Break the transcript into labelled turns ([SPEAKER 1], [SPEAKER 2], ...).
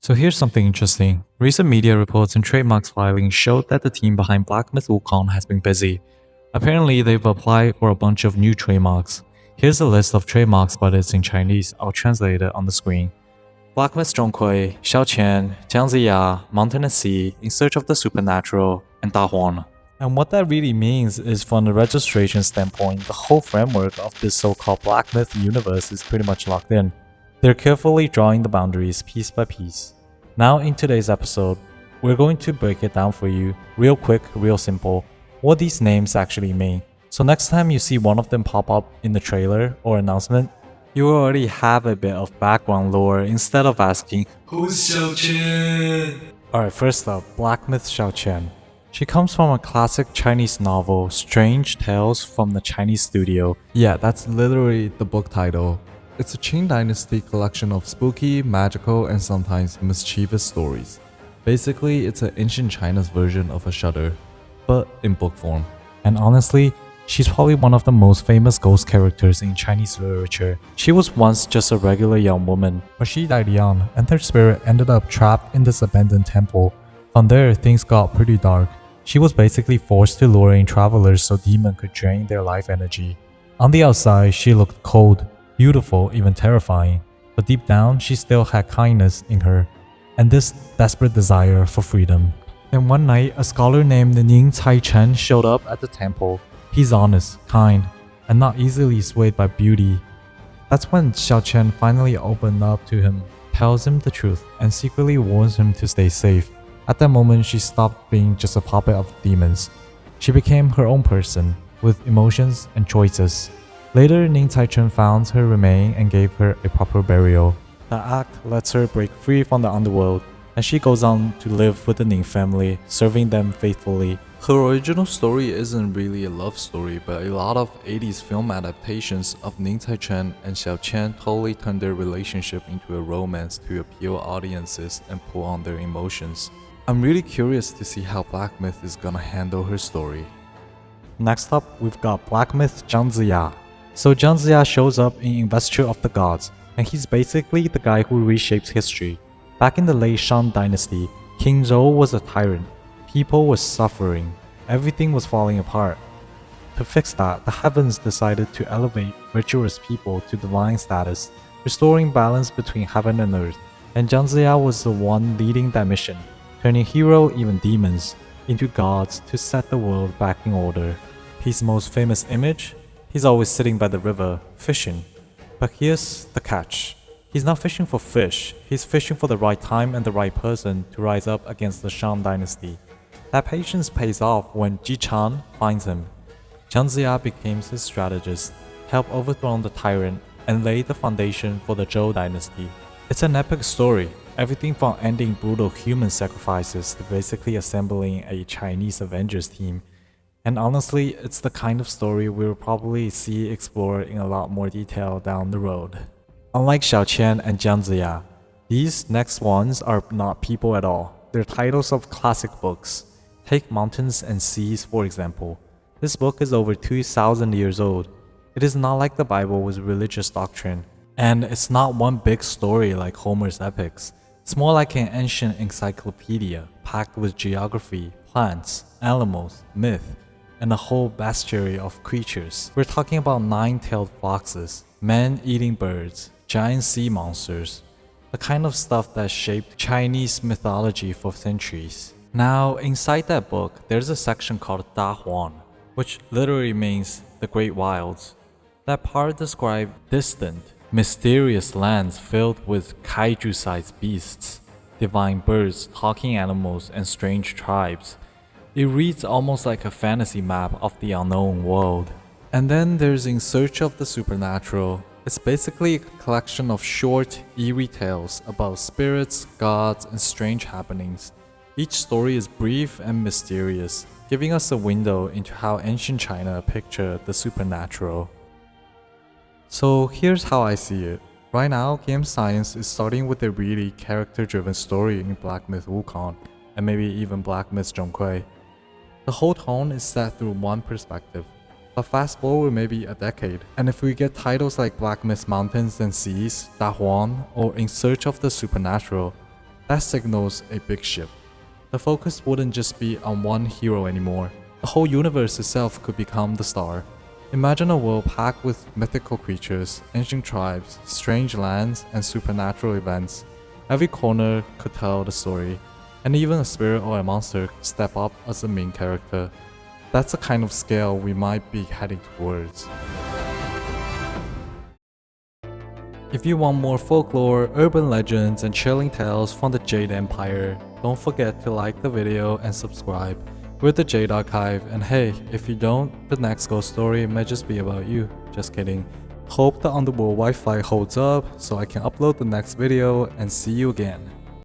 [SPEAKER 1] So here's something interesting. Recent media reports and trademarks filing showed that the team behind Black Myth Wukong has been busy. Apparently, they've applied for a bunch of new trademarks. Here's a list of trademarks, but it's in Chinese. I'll translate it on the screen. Black Myth Zhong Kui, Xiaoqian, Jiangziya, Mountain and Sea, In Search of the Supernatural, and Da Huan. And what that really means is from the registration standpoint, the whole framework of this so-called Black Myth universe is pretty much locked in. They're carefully drawing the boundaries piece by piece. Now in today's episode, we're going to break it down for you, real quick, real simple, what these names actually mean. So next time you see one of them pop up in the trailer or announcement, you already have a bit of background lore instead of asking, "Who's Xiaoqian?" Alright, first up, Black Myth Xiaoqian. She comes from a classic Chinese novel, Strange Tales from the Chinese Studio.
[SPEAKER 2] Yeah, that's literally the book title. It's a Qing Dynasty collection of spooky, magical, and sometimes mischievous stories. Basically, it's an ancient China's version of a Shudder, but in book form.
[SPEAKER 1] And honestly, she's probably one of the most famous ghost characters in Chinese literature. She was once just a regular young woman, but she died young, and her spirit ended up trapped in this abandoned temple. From there, things got pretty dark. She was basically forced to lure in travelers so demons could drain their life energy. On the outside, she looked cold, beautiful, even terrifying, but deep down, she still had kindness in her, and this desperate desire for freedom. Then one night, a scholar named Ning Chen showed up at the temple. He's honest, kind, and not easily swayed by beauty. That's when Xiaoqian finally opened up to him, tells him the truth, and secretly warns him to stay safe. At that moment, she stopped being just a puppet of demons. She became her own person, with emotions and choices. Later, Ning Chen found her remain and gave her a proper burial. The act lets her break free from the underworld, and she goes on to live with the Ning family, serving them faithfully.
[SPEAKER 2] Her original story isn't really a love story, but a lot of 80s film adaptations of Ning Chen and Xiaoqian totally turned their relationship into a romance to appeal audiences and pull on their emotions. I'm really curious to see how Black Myth is gonna handle her story.
[SPEAKER 1] Next up, we've got Black Myth Jiangziya. So Jiangziya shows up in Investiture of the Gods, and he's basically the guy who reshapes history. Back in the late Shang Dynasty, King Zhou was a tyrant. People were suffering. Everything was falling apart. To fix that, the heavens decided to elevate virtuous people to divine status, restoring balance between heaven and earth. And Jiangziya was the one leading that mission, turning hero, even demons, into gods to set the world back in order. His most famous image? He's always sitting by the river, fishing. But here's the catch. He's not fishing for fish, he's fishing for the right time and the right person to rise up against the Shang Dynasty. That patience pays off when Ji Chan finds him. Jiangziya becomes his strategist, helped overthrow the tyrant, and laid the foundation for the Zhou Dynasty. It's an epic story, everything from ending brutal human sacrifices to basically assembling a Chinese Avengers team. And honestly, it's the kind of story we'll probably see explored in a lot more detail down the road. Unlike Xiaoqian and Jiangziya, these next ones are not people at all. They're titles of classic books. Take Mountains and Seas for example. This book is over 2,000 years old. It is not like the Bible with religious doctrine. And it's not one big story like Homer's epics. It's more like an ancient encyclopedia packed with geography, plants, animals, myth, and a whole bestiary of creatures. We're talking about nine-tailed foxes, man-eating birds, giant sea monsters, the kind of stuff that shaped Chinese mythology for centuries. Now, inside that book, there's a section called Da Huan, which literally means the great wilds. That part describes distant, mysterious lands filled with kaiju-sized beasts, divine birds, talking animals, and strange tribes. It reads almost like a fantasy map of the unknown world. And then there's In Search of the Supernatural. It's basically a collection of short, eerie tales about spirits, gods, and strange happenings. Each story is brief and mysterious, giving us a window into how ancient China pictured the supernatural. So here's how I see it. Right now, game science is starting with a really character-driven story in Black Myth Wukong, and maybe even Black Myth Zhong Kui. The whole tone is set through one perspective. But fast forward maybe a decade, and if we get titles like Black Myth Mountains and Seas, Da Huan, or In Search of the Supernatural,
[SPEAKER 2] That signals a big shift. The focus wouldn't just be on one hero anymore. The whole universe itself could become the star. Imagine a world packed with mythical creatures, ancient tribes, strange lands, and supernatural events. Every corner could tell the story, and even a spirit or a monster could step up as the main character. That's the kind of scale we might be heading towards. If you want more folklore, urban legends, and chilling tales from the Jade Empire, don't forget to like the video and subscribe. We're the Jade Archive, and hey, if you don't, the next ghost story may just be about you. Just kidding. Hope the underworld Wi-Fi holds up so I can upload the next video, and see you again.